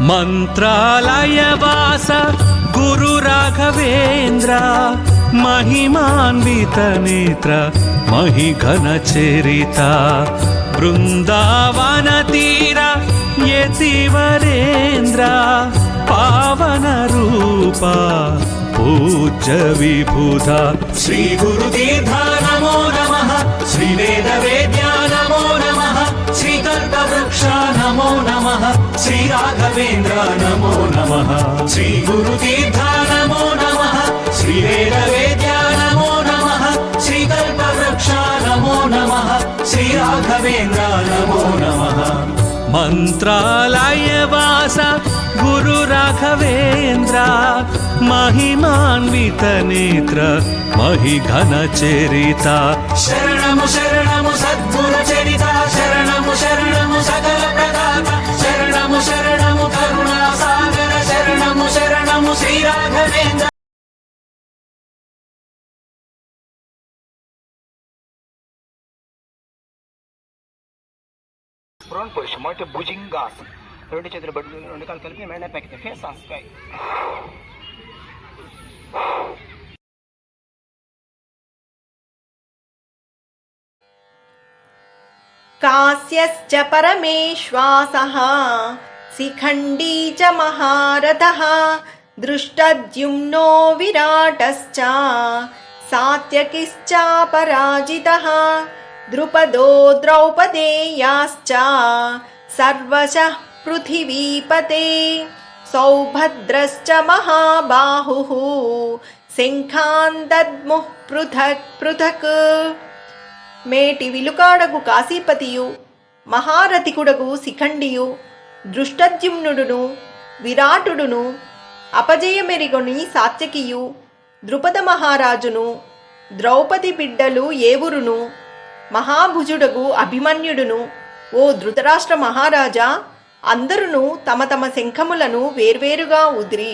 మంత్రాలయవాస గురు రాఘవేంద్ర महिमान्वित नेत्र महिघन चरित बृंदावन तीर यतिवरेन्द्र पावन रूपा पूज्य विभुधा श्री गुरुतीर्थ नमो नमः श्री वेद वेद्या नमो नमः श्री कल्पवृक्ष नमो नमः श्री राघवेन्द्र नमो नमः श्री गुरुतीर्थ नमो नमः श्री वेद वेद्या नमो नमः श्री कल्पवृक्ष नमो नमः श्री राघवेन्द्र नमो नमः मंत्रालयवास गुरु राघवेन्द्र महिमान्वित नेत्र महिघन चरिता शरणमु शरणमु सद्गुरु चरिता शरणमु शरणमु सकल प्रदाता शरणमु शरणमु करुणा सागर शरणमु शरणमु Shri Raghavendra Prone position, more to Bhujangasana. రెండు చేతులు బట్టి రెండు కాళ్ళు కలిపి మెడ పైకి ఫేస్ ఆన్ స్కై. कास्यश्च परमेश्वासः शिखण्डी च महारथः दृष्टद्युम्नो विराटश्च सात्यकिश्चापराजितः द्रुपदो द्रौपदेयाश्च सर्वशः पृथिवीपते सौभद्रश्च महाबाहुः శంఖాన్ దద్ముః పృథక్ పృథక్. మేటి విలుకాడగు కాశీపతియు మహారథికుడగు శిఖండియు దృష్టద్యుమ్నుడును విరాటుడును అపజయమెరిగొని సాత్యకియు ద్రుపద మహారాజును ద్రౌపది బిడ్డలు ఏవురును మహాభుజుడగు అభిమన్యుడును ఓ ధృతరాష్ట్ర మహారాజా అందరును తమ తమ శంఖములను వేర్వేరుగా ఉదిరి